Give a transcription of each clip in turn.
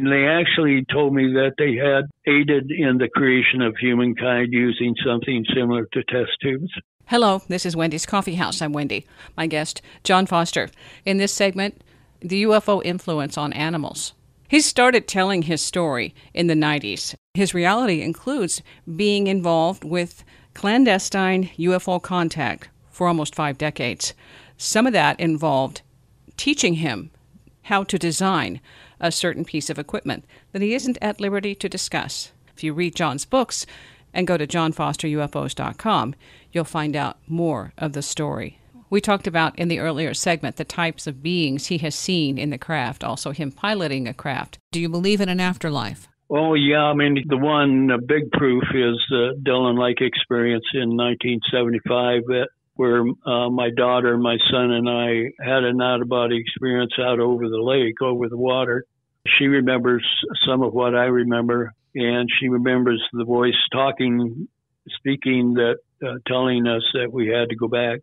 And they actually told me that they had aided in the creation of humankind using something similar to test tubes. Hello, this is Wendy's Coffee House. I'm Wendy. My guest, John Foster. In this segment, the UFO influence on animals. He started telling his story in the 90s. His reality includes being involved with clandestine UFO contact for almost 5 decades. Some of that involved teaching him how to design a certain piece of equipment that he isn't at liberty to discuss. If you read John's books and go to johnfosterufos.com, you'll find out more of the story. We talked about in the earlier segment the types of beings he has seen in the craft, also him piloting a craft. Do you believe in an afterlife? Oh, yeah. I mean, the big proof is the Dillon Lake experience in 1975, where my daughter, my son, and I had an out-of-body experience out over the lake, over the water. She remembers some of what I remember, and she remembers the voice speaking that, telling us that we had to go back.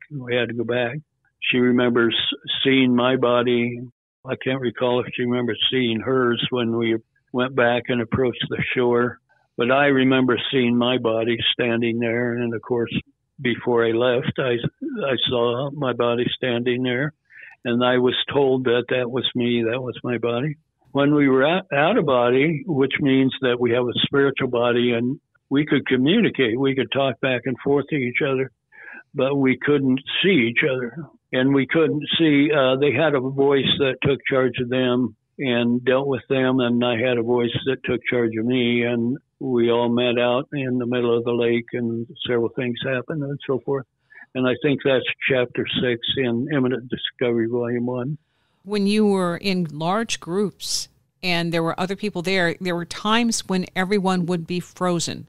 She remembers seeing my body. I can't recall if she remembers seeing hers when we went back and approached the shore. But I remember seeing my body standing there. And, of course, before I left, I saw my body standing there. And I was told that was me, that was my body. When we were out of body, which means that we have a spiritual body and we could communicate, we could talk back and forth to each other, but we couldn't see each other. And we couldn't see, they had a voice that took charge of them and dealt with them, and I had a voice that took charge of me, and we all met out in the middle of the lake, and several things happened and so forth. And I think that's Chapter 6 in Imminent Discovery, Volume 1. When you were in large groups and there were other people there were times when everyone would be frozen.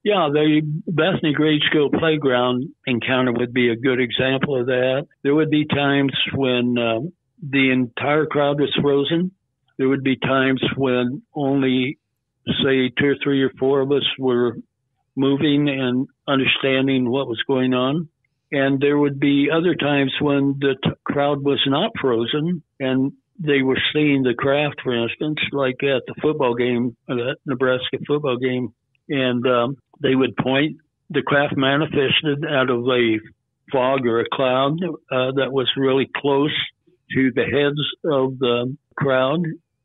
Yeah, the Bethany Grade School playground encounter would be a good example of that. There would be times when the entire crowd was frozen. There would be times when only, say, 2 or 3 or 4 of us were moving and understanding what was going on. And there would be other times when the crowd was not frozen and they were seeing the craft, for instance, like at the football game, that Nebraska football game. And they would point, the craft manifested out of a fog or a cloud that was really close to the heads of the crowd.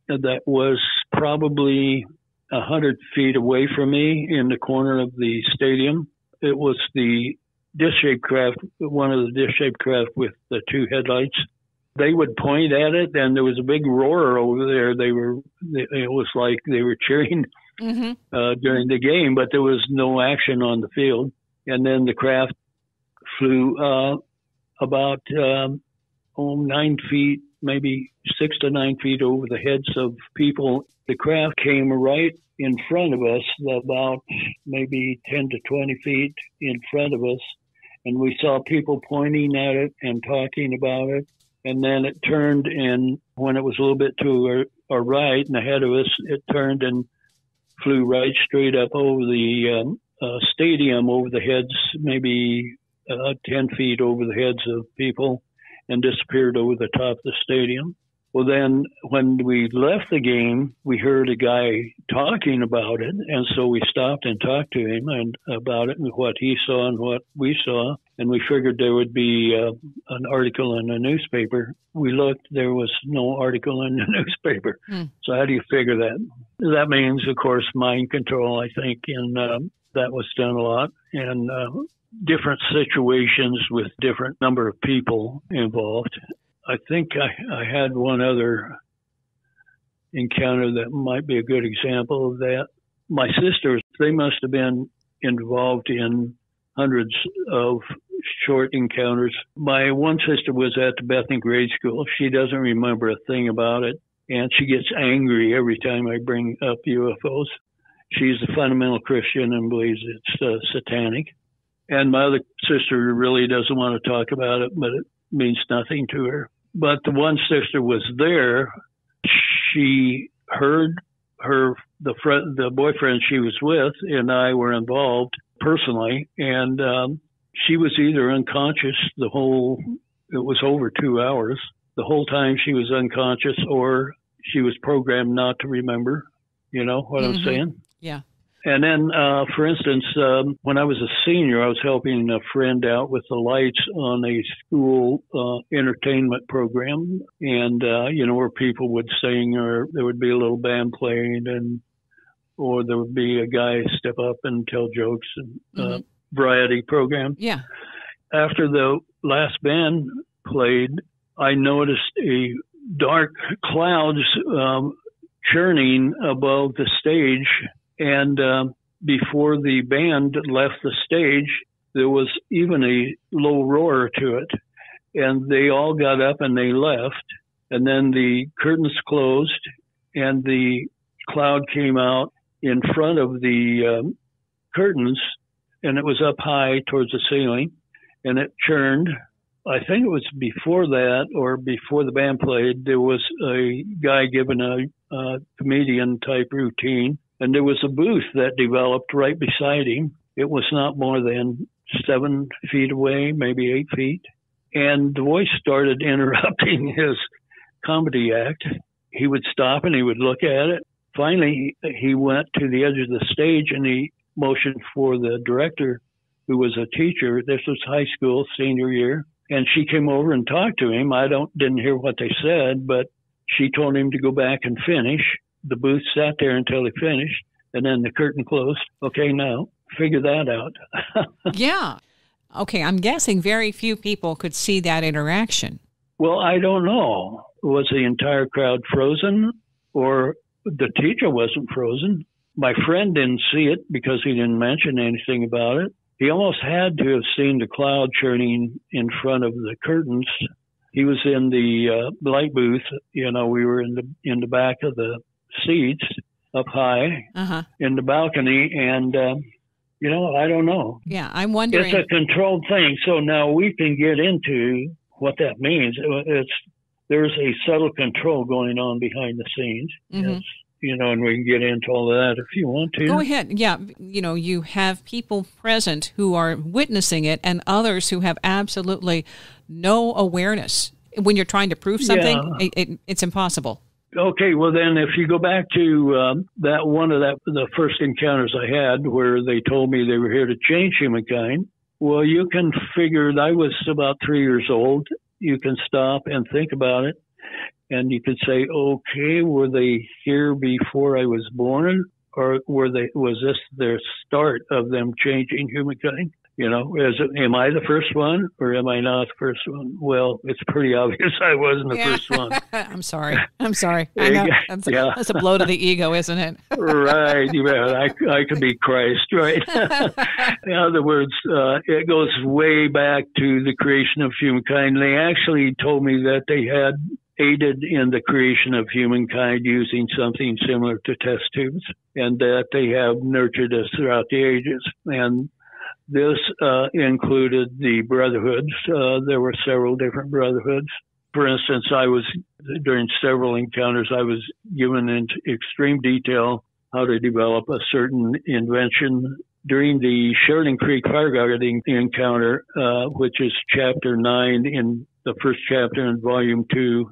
That was probably 100 feet away from me in the corner of the stadium. It was the disc-shaped craft, one of the disc-shaped craft with the 2 headlights. They would point at it, and there was a big roar over there. It was like they were cheering during the game, but there was no action on the field. And then the craft flew about 9 feet, maybe 6 to 9 feet over the heads of people. The craft came right in front of us, about maybe 10 to 20 feet in front of us. And we saw people pointing at it and talking about it. And then it turned, and when it was a little bit to our right and ahead of us, it turned and flew right straight up over the stadium, over the heads, maybe 10 feet over the heads of people, and disappeared over the top of the stadium. Well, then when we left the game, we heard a guy talking about it, and so we stopped and talked to him and about it and what he saw and what we saw, and we figured there would be an article in the newspaper. We looked, there was no article in the newspaper. So how do you figure that? That means, of course, mind control, I think, and that was done a lot, and different situations with different number of people involved. I think I had one other encounter that might be a good example of that. My sisters, they must have been involved in hundreds of short encounters. My one sister was at the Bethany Grade School. She doesn't remember a thing about it, and she gets angry every time I bring up UFOs. She's a fundamental Christian and believes it's satanic. And my other sister really doesn't want to talk about it, but it means nothing to her. But the one sister was there. She heard the boyfriend she was with and I were involved personally, and she was either unconscious it was over 2 hours. The whole time she was unconscious, or she was programmed not to remember. You know what I'm saying? Yeah. And then, for instance, when I was a senior, I was helping a friend out with the lights on a school entertainment program, and where people would sing, or there would be a little band playing, or there would be a guy step up and tell jokes, and variety program. Yeah. After the last band played, I noticed a dark clouds churning above the stage. And before the band left the stage, there was even a low roar to it. And they all got up and they left. And then the curtains closed and the cloud came out in front of the curtains, and it was up high towards the ceiling, and it churned. I think it was before that, or before the band played, there was a guy giving a comedian type routine. And there was a booth that developed right beside him. It was not more than 7 feet away, maybe 8 feet. And the voice started interrupting his comedy act. He would stop and he would look at it. Finally, he went to the edge of the stage and he motioned for the director, who was a teacher. This was high school, senior year. And she came over and talked to him. I didn't hear what they said, but she told him to go back and finish. The booth sat there until he finished, and then the curtain closed. Okay, now figure that out. Yeah. Okay, I'm guessing very few people could see that interaction. Well, I don't know. Was the entire crowd frozen, or the teacher wasn't frozen? My friend didn't see it because he didn't mention anything about it. He almost had to have seen the cloud churning in front of the curtains. He was in the light booth. We were in the back of the seats up high in the balcony, and I don't know. Yeah, I'm wondering. It's a controlled thing, so now we can get into what that means. There's a subtle control going on behind the scenes. Yes. And we can get into all of that if you want to. Go ahead. Yeah, you have people present who are witnessing it, and others who have absolutely no awareness. When you're trying to prove something, it's impossible. Okay, well then, if you go back to the first encounters I had, where they told me they were here to change humankind, well, you can figure. I was about 3 years old. You can stop and think about it, and you could say, okay, were they here before I was born, or was this their start of them changing humankind? Am I the first one, or am I not the first one? Well, it's pretty obvious I wasn't the first one. I'm sorry. I know. That's a blow to the ego, isn't it? Right. I could be Christ, right? In other words, it goes way back to the creation of humankind. They actually told me that they had aided in the creation of humankind using something similar to test tubes, and that they have nurtured us throughout the ages. And this included the brotherhoods. There were several different brotherhoods. For instance, during several encounters, I was given in extreme detail how to develop a certain invention. During the Sheridan Creek fireguarding encounter, which is Chapter 9 in the first chapter in Volume 2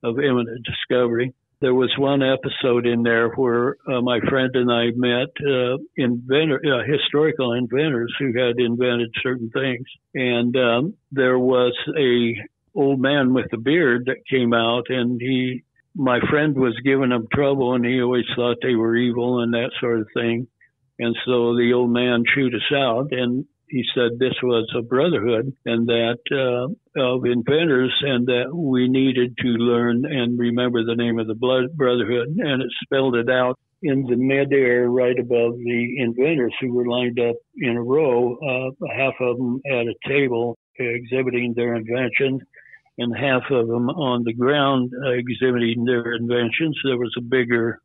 of Imminent Discovery, there was one episode in there where my friend and I met historical inventors who had invented certain things. And there was a old man with a beard that came out, and my friend was giving him trouble, and he always thought they were evil and that sort of thing. And so the old man chewed us out, and he said this was a brotherhood, and that of inventors, and that we needed to learn and remember the name of the brotherhood. And it spelled it out in the midair right above the inventors, who were lined up in a row, half of them at a table exhibiting their invention, and half of them on the ground exhibiting their inventions. There was a bigger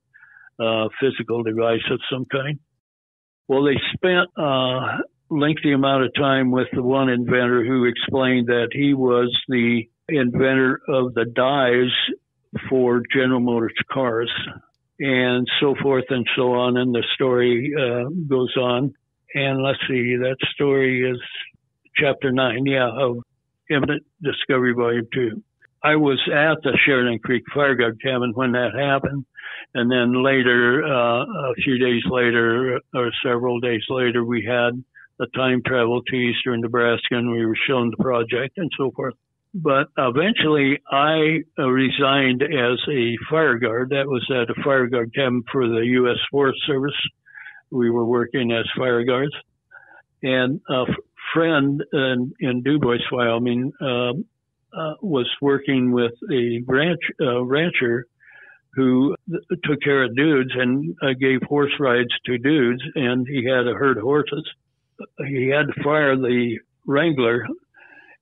physical device of some kind. Well, they spent lengthy amount of time with the one inventor who explained that he was the inventor of the dies for General Motors cars, and so forth and so on. And the story goes on. And let's see, that story is Chapter 9, of Imminent Discovery, Volume 2. I was at the Sheridan Creek Fire Guard cabin when that happened. And then later, a few days later, or several days later, we had a time travel to eastern Nebraska, and we were shown the project and so forth. But eventually, I resigned as a fire guard. That was at a fire guard cabin for the U.S. Forest Service. We were working as fire guards. And a friend in Dubois, Wyoming, was working with a rancher who took care of dudes and gave horse rides to dudes, and he had a herd of horses. He had to fire the wrangler,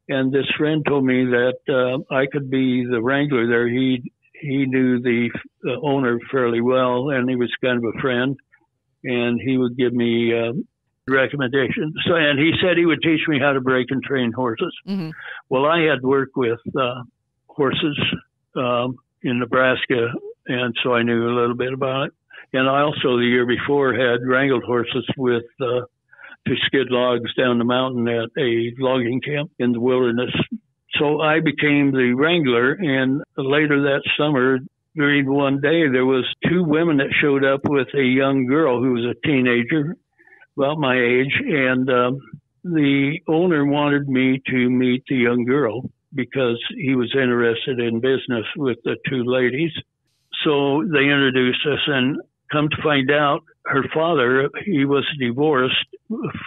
and this friend told me that I could be the wrangler there. He knew the owner fairly well, and he was kind of a friend, and he would give me recommendations. So, and he said he would teach me how to break and train horses. Mm-hmm. Well, I had worked with horses in Nebraska, and so I knew a little bit about it. And I also, the year before, had wrangled horses with to skid logs down the mountain at a logging camp in the wilderness. So I became the wrangler, and later that summer, during one day, there was two women that showed up with a young girl who was a teenager, about my age, and the owner wanted me to meet the young girl because he was interested in business with the two ladies. So they introduced us, and come to find out, her father, he was divorced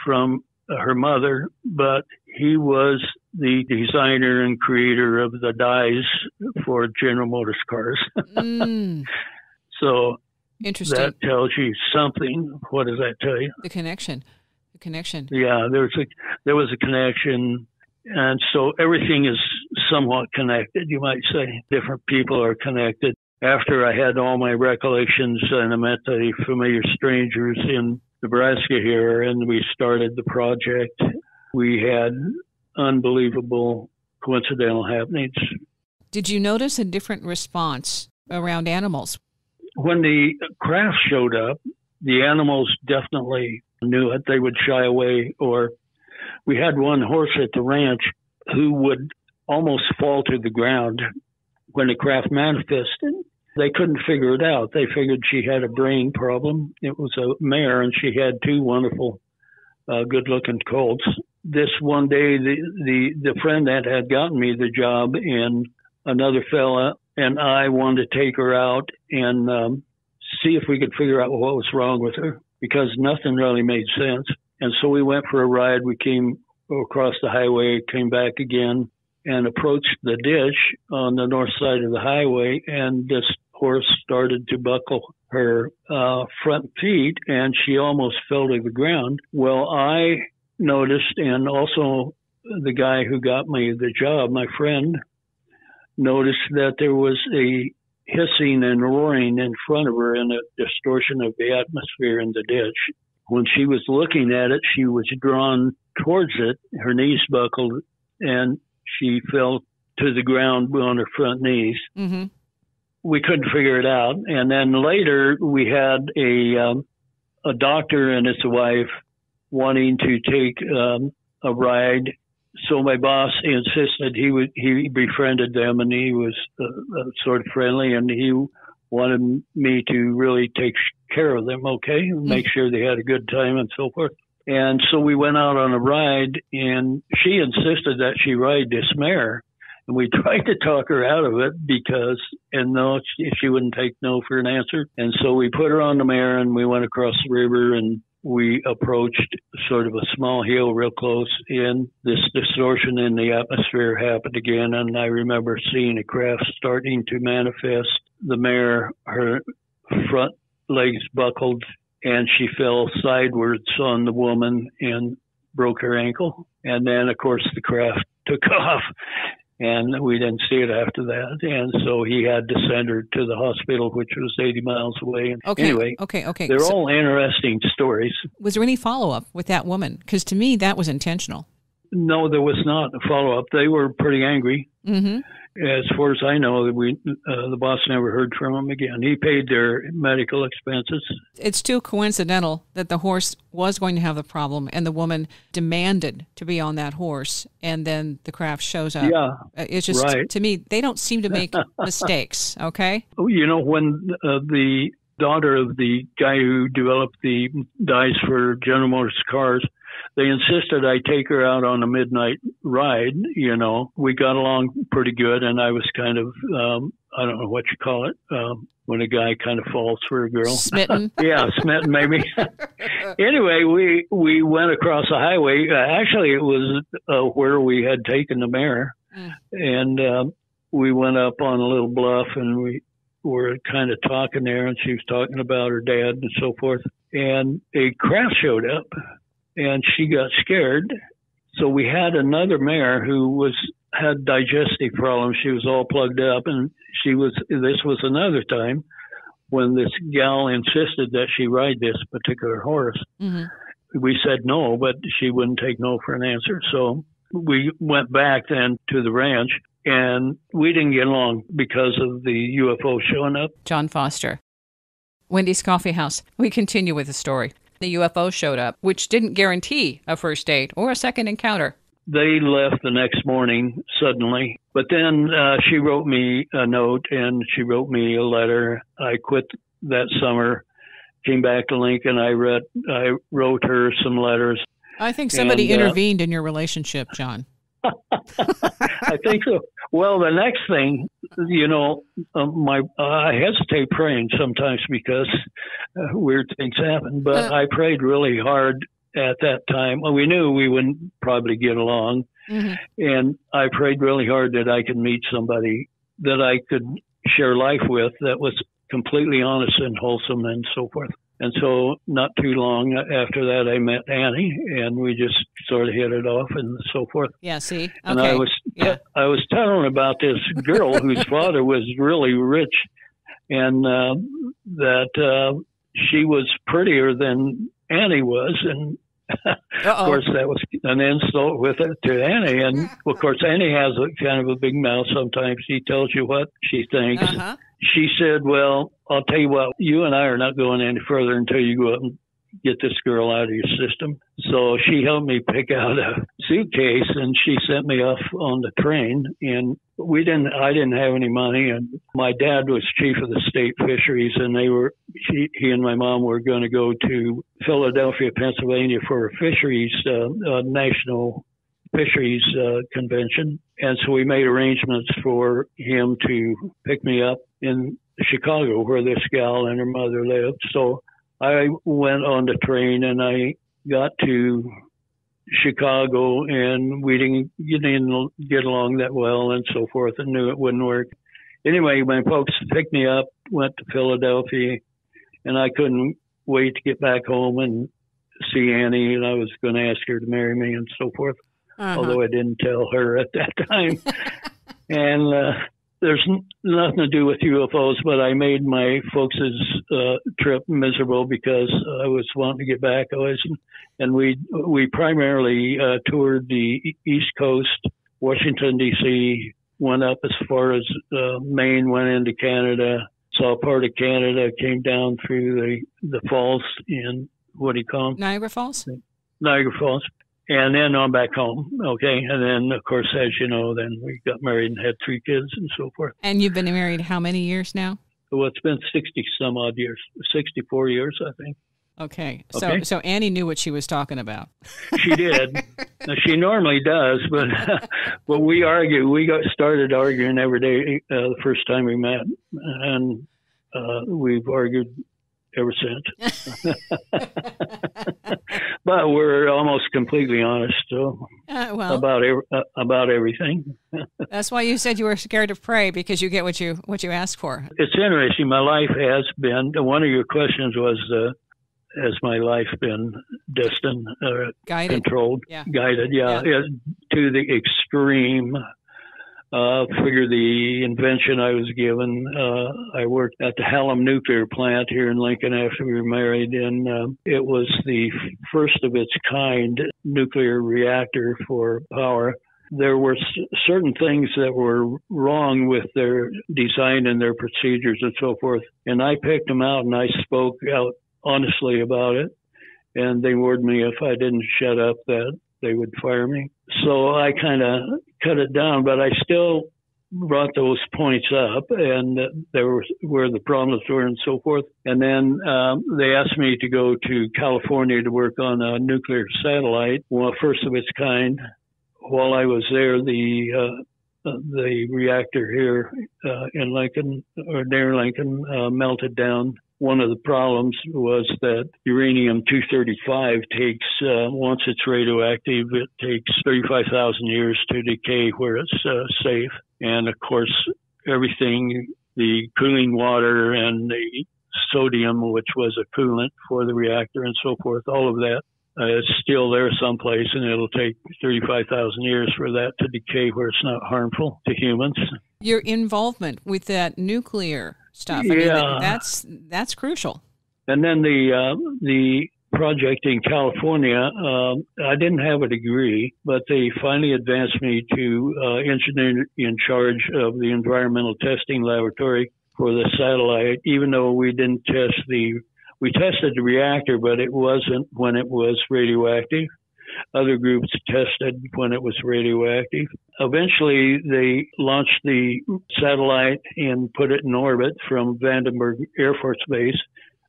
from her mother, but he was the designer and creator of the dies for General Motors cars. So interesting. That tells you something. What does that tell you? The connection. Yeah, there was a connection. And so everything is somewhat connected, you might say. Different people are connected. After I had all my recollections and I met the familiar strangers in Nebraska here, and we started the project, we had unbelievable coincidental happenings. Did you notice a different response around animals? When the craft showed up, the animals definitely knew it. They would shy away, or we had one horse at the ranch who would almost fall to the ground when the craft manifested. They couldn't figure it out. They figured she had a brain problem. It was a mare, and she had two wonderful, good-looking colts. This one day, the friend that had gotten me the job and another fella and I wanted to take her out and see if we could figure out what was wrong with her, because nothing really made sense. And so we went for a ride. We came across the highway, came back again, and approached the ditch on the north side of the highway, and this horse started to buckle her front feet, and she almost fell to the ground. Well, I noticed, and also the guy who got me the job, my friend, noticed that there was a hissing and roaring in front of her and a distortion of the atmosphere in the ditch. When she was looking at it, she was drawn towards it, her knees buckled, and she fell to the ground on her front knees. Mm-hmm. We couldn't figure it out. And then later we had a doctor and his wife wanting to take a ride. So my boss insisted he befriended them, and he was sort of friendly, and he wanted me to really take care of them, okay, make sure they had a good time and so forth. And so we went out on a ride, and she insisted that she ride this mare. And we tried to talk her out of it no, she wouldn't take no for an answer. And so we put her on the mare, and we went across the river, and we approached sort of a small hill real close, and this distortion in the atmosphere happened again. And I remember seeing a craft starting to manifest. The mare, her front legs buckled, and she fell sidewards on the woman and broke her ankle. And then, of course, the craft took off, and we didn't see it after that. And so he had to send her to the hospital, which was 80 miles away. Okay. Anyway, they're all interesting stories. Was there any follow-up with that woman? Because to me, that was intentional. No, there was not a follow-up. They were pretty angry. Mm-hmm. As far as I know, the boss never heard from them again. He paid their medical expenses. It's too coincidental that the horse was going to have the problem, and the woman demanded to be on that horse, and then the craft shows up. Yeah, it's just, right. To me, they don't seem to make mistakes, okay? You know, when the daughter of the guy who developed the dies for General Motors cars, they insisted I take her out on a midnight ride. You know, we got along pretty good, and I was kind of, I don't know what you call it, when a guy kind of falls for a girl. Smitten? Yeah, smitten maybe. Anyway, we went across the highway. Actually, it was where we had taken the mare, and we went up on a little bluff, and we were kind of talking there, and she was talking about her dad and so forth. And a craft showed up. And she got scared. So we had another mare who had digestive problems. She was all plugged up, and this was another time when this gal insisted that she ride this particular horse. Mm-hmm. We said no, but she wouldn't take no for an answer. So we went back then to the ranch, and we didn't get along because of the UFO showing up. John Foster. Wendy's Coffee House. We continue with the story. The UFO showed up, which didn't guarantee a first date or a second encounter. They left the next morning suddenly, but then she wrote me a note and she wrote me a letter. I quit that summer, came back to Lincoln. I wrote her some letters. I think somebody intervened in your relationship, John. I think so. Well, the next thing, you know, I hesitate praying sometimes because weird things happen, but I prayed really hard at that time. Well, we knew we wouldn't probably get along, and I prayed really hard that I could meet somebody that I could share life with that was completely honest and wholesome and so forth. And so not too long after that, I met Annie, and we just sort of hit it off and so forth. Yeah, see? Okay. And I was telling her about this girl whose father was really rich, and that she was prettier than Annie was. And, of course, that was an insult with it to Annie. And, of course, Annie has a kind of a big mouth sometimes. She tells you what she thinks. Uh-huh. She said, well, I'll tell you what, you and I are not going any further until you go up and get this girl out of your system. So she helped me pick out a suitcase, and she sent me off on the train. And I didn't have any money, and my dad was chief of the state fisheries, and he and my mom were going to go to Philadelphia, Pennsylvania for a fisheries, national fisheries convention. And so we made arrangements for him to pick me up in Chicago, where this gal and her mother lived. So I went on the train, and I got to Chicago, and we didn't get along that well and so forth, and knew it wouldn't work. Anyway, my folks picked me up, went to Philadelphia, and I couldn't wait to get back home and see Annie, and I was going to ask her to marry me and so forth, although I didn't tell her at that time. And there's nothing to do with UFOs, but I made my folks' trip miserable because I was wanting to get back. And we primarily toured the East Coast, Washington, D.C., went up as far as Maine, went into Canada, saw part of Canada, came down through the falls in, what do you call them? Niagara Falls? Niagara Falls. And then on back home, okay? And then, of course, as you know, then we got married and had 3 kids and so forth. And you've been married how many years now? Well, it's been 60-some-odd years, 64 years, I think. Okay. So Annie knew what she was talking about. She did. She normally does, but we argue. We started arguing every day the first time we met, and we've argued ever since. But we're almost completely honest about everything. That's why you said you were scared to pray, because you get what you ask for. It's interesting. My life has been, one of your questions was, has my life been destined, guided, controlled, guided, to the extreme Figure the invention I was given. I worked at the Hallam nuclear plant here in Lincoln after we were married, and it was the first of its kind nuclear reactor for power. There were certain things that were wrong with their design and their procedures and so forth, and I picked them out and I spoke out honestly about it, and they warned me if I didn't shut up that they would fire me. So I kind of cut it down, but I still brought those points up, and there were where the problems were and so forth. And then they asked me to go to California to work on a nuclear satellite, well, first of its kind. While I was there, the reactor here in Lincoln, or near Lincoln, melted down. One of the problems was that uranium-235 takes, once it's radioactive, it takes 35,000 years to decay where it's safe. And of course, everything, the cooling water and the sodium, which was a coolant for the reactor and so forth, all of that is still there someplace, and it'll take 35,000 years for that to decay where it's not harmful to humans. Your involvement with that nuclear stuff, that's crucial. And then the project in California, I didn't have a degree, but they finally advanced me to engineer in charge of the environmental testing laboratory for the satellite, even though we didn't test we tested the reactor, but it wasn't when it was radioactive. Other groups tested when it was radioactive. Eventually, they launched the satellite and put it in orbit from Vandenberg Air Force Base.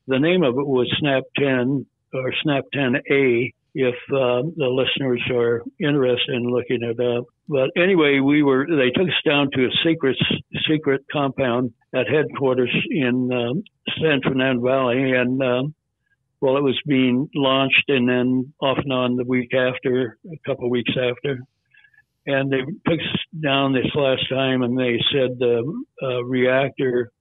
The name of it was SNAP-10 or SNAP-10A, if the listeners are interested in looking it up. But anyway, they took us down to a secret compound at headquarters in San Fernando Valley, and well, it was being launched, and then off and on the week after, a couple of weeks after. And they took us down this last time, and they said the reactor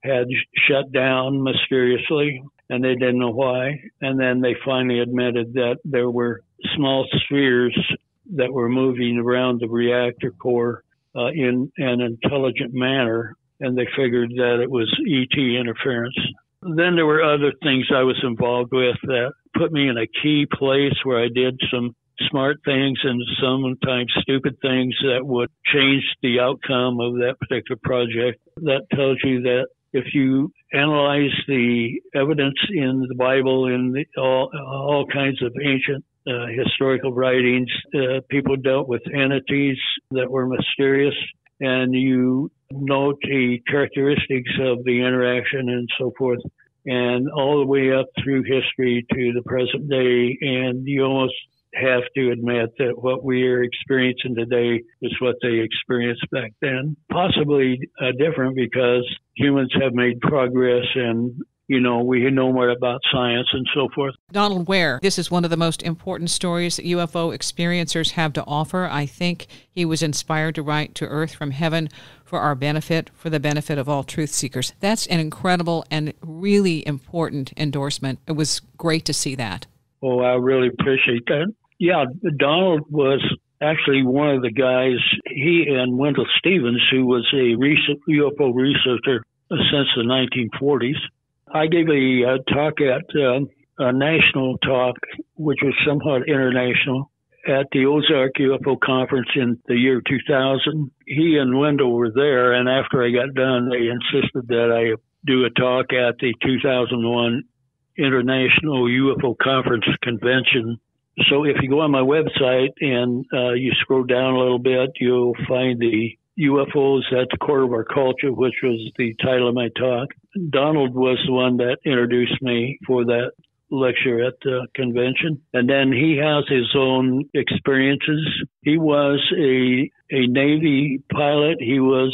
had shut down mysteriously, and they didn't know why. And then they finally admitted that there were small spheres that were moving around the reactor core in an intelligent manner, and they figured that it was ET interference. Then there were other things I was involved with that put me in a key place where I did some smart things and sometimes stupid things that would change the outcome of that particular project. That tells you that if you analyze the evidence in the Bible and all kinds of ancient historical writings, people dealt with entities that were mysterious, and you note the characteristics of the interaction and so forth, and all the way up through history to the present day, and you almost have to admit that what we are experiencing today is what they experienced back then. Possibly different because humans have made progress and, we know more about science and so forth. Donald Ware, this is one of the most important stories that UFO experiencers have to offer. I think he was inspired to write To Earth from Heaven for our benefit, for the benefit of all truth seekers. That's an incredible and really important endorsement. It was great to see that. Oh, I really appreciate that. Yeah, Donald was actually one of the guys, he and Wendell Stevens, who was a UFO researcher since the 1940s. I gave a talk at a national talk, which was somewhat international, at the Ozark UFO conference in the year 2000. He and Wendell were there, and after I got done, they insisted that I do a talk at the 2001 International UFO Conference Convention. So if you go on my website and you scroll down a little bit, you'll find the UFOs at the core of our culture, which was the title of my talk. Donald was the one that introduced me for that lecture at the convention. And then he has his own experiences. He was a Navy pilot. He was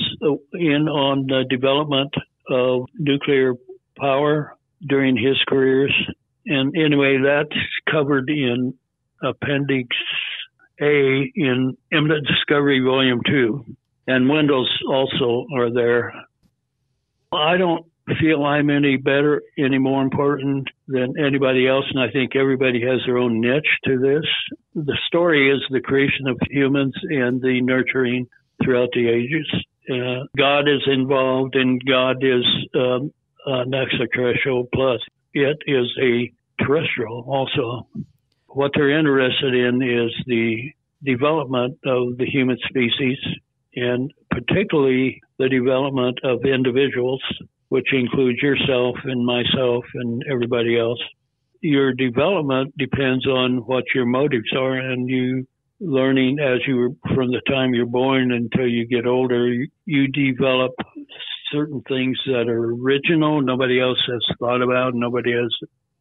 in on the development of nuclear power during his careers. And anyway, that's covered in Appendix A in Imminent Discovery Volume 2. And Wendell's also are there. I don't feel I'm any better, any more important than anybody else, and I think everybody has their own niche to this. The story is the creation of humans and the nurturing throughout the ages. God is involved, and God is an extraterrestrial, plus it is a terrestrial also. What they're interested in is the development of the human species, and particularly the development of individuals, which includes yourself and myself and everybody else. Your development depends on what your motives are, and you learning from the time you're born until you get older, you develop certain things that are original, nobody else has thought about, nobody has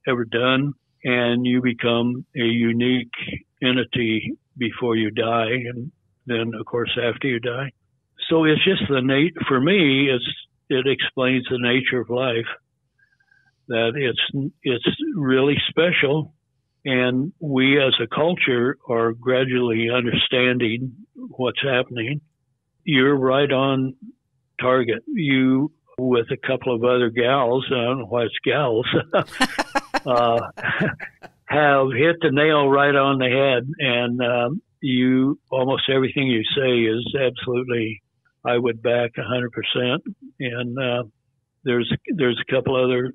ever done, and you become a unique entity before you die, and then, of course, after you die. So it's just for me, it explains the nature of life, that it's really special. And we as a culture are gradually understanding what's happening. You're right on target. You, with a couple of other gals, I don't know why it's gals, have hit the nail right on the head. And almost everything you say is absolutely, I would back 100%. And there's a couple other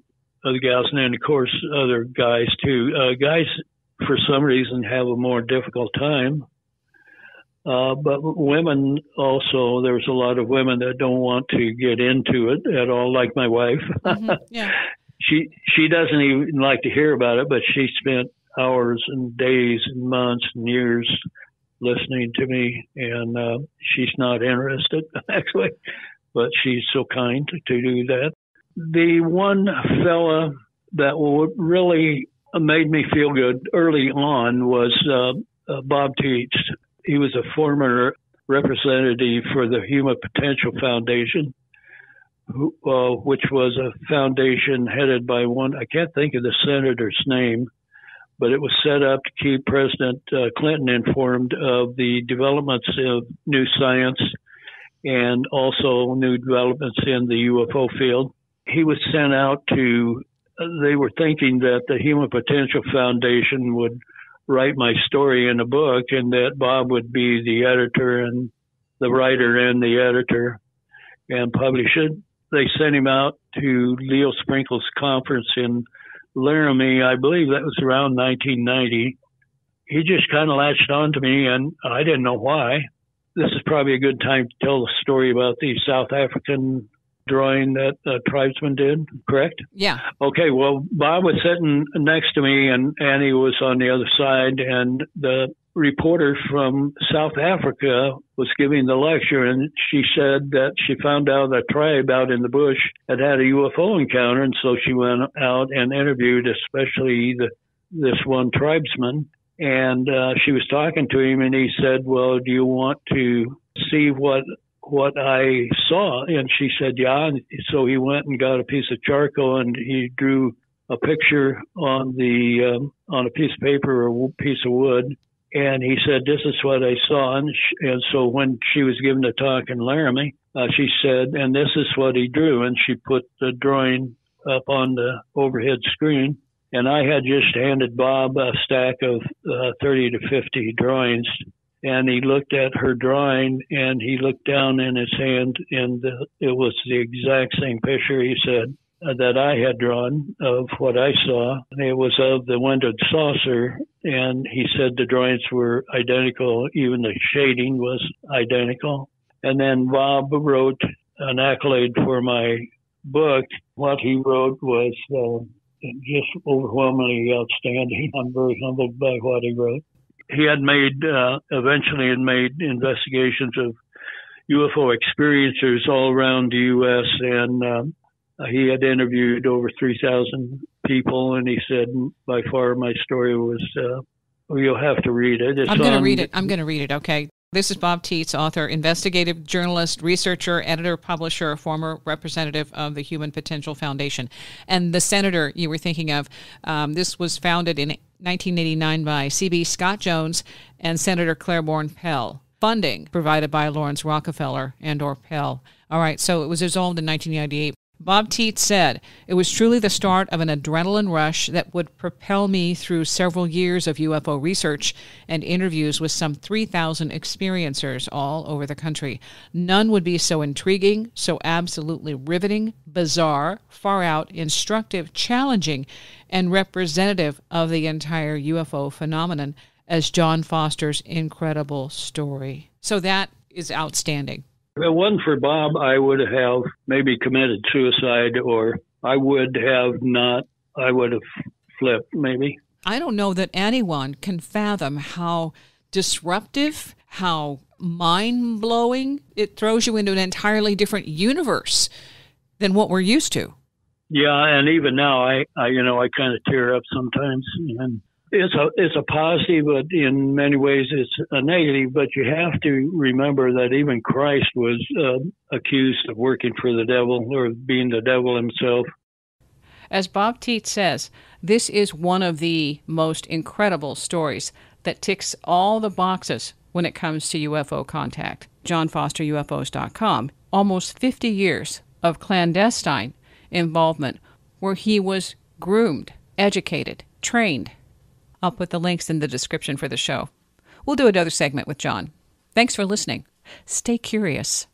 gals, and then, of course, other guys, too. Guys, for some reason, have a more difficult time. But women also, there's a lot of women that don't want to get into it at all, like my wife. Mm-hmm. Yeah. She doesn't even like to hear about it, but she spent hours and days and months and years listening to me, and she's not interested, actually, but she's so kind to do that. The one fella that really made me feel good early on was Bob Teets. He was a former representative for the Human Potential Foundation, which was a foundation headed by I can't think of the senator's name, but it was set up to keep President Clinton informed of the developments of new science and also new developments in the UFO field. He was sent out they were thinking that the Human Potential Foundation would write my story in a book, and that Bob would be the editor and the writer and the editor and publish it. They sent him out to Leo Sprinkle's conference in Laramie. I believe that was around 1990. He just kind of latched on to me, and I didn't know why. This is probably a good time to tell the story about the South African drawing that tribesman did, correct? Yeah. Okay, well, Bob was sitting next to me, and Annie was on the other side, and the reporter from South Africa was giving the lecture, and she said that she found out a tribe out in the bush had a UFO encounter, and so she went out and interviewed especially this one tribesman, and she was talking to him, and he said, well, do you want to see what I saw? And she said, yeah. And so he went and got a piece of charcoal, and he drew a picture on a piece of paper or a piece of wood. And he said, this is what I saw. And so when she was giving the talk in Laramie, she said, and this is what he drew. And she put the drawing up on the overhead screen. And I had just handed Bob a stack of 30 to 50 drawings. And he looked at her drawing, and he looked down in his hand, and it was the exact same picture, he said, that I had drawn of what I saw. It was of the windowed saucer, and he said the drawings were identical. Even the shading was identical. And then Bob wrote an accolade for my book. What he wrote was just overwhelmingly outstanding. I'm very humbled by what he wrote. He had eventually made investigations of UFO experiencers all around the U.S., and he had interviewed over 3,000 people, and he said, by far, my story was, you'll have to read it. I'm going to read it, okay. This is Bob Teets, author, investigative journalist, researcher, editor, publisher, former representative of the Human Potential Foundation. And the senator you were thinking of, this was founded in 1989 by C.B. Scott Jones and Senator Claiborne Pell. Funding provided by Lawrence Rockefeller and or Pell. All right, so it was dissolved in 1998. Bob Teets said, "It was truly the start of an adrenaline rush that would propel me through several years of UFO research and interviews with some 3,000 experiencers all over the country. None would be so intriguing, so absolutely riveting, bizarre, far out, instructive, challenging, and representative of the entire UFO phenomenon as John Foster's incredible story." So that is outstanding. If it wasn't for Bob, I would have maybe committed suicide, or I would have flipped maybe. I don't know that anyone can fathom how disruptive, how mind-blowing it throws you into an entirely different universe than what we're used to. Yeah, and even now, I kind of tear up sometimes. And it's a positive, but in many ways it's a negative. But you have to remember that even Christ was accused of working for the devil or being the devil himself. As Bob Teets says, this is one of the most incredible stories that ticks all the boxes when it comes to UFO contact. JohnFosterUFOs.com. Almost 50 years of clandestine involvement where he was groomed, educated, trained. I'll put the links in the description for the show. We'll do another segment with John. Thanks for listening. Stay curious.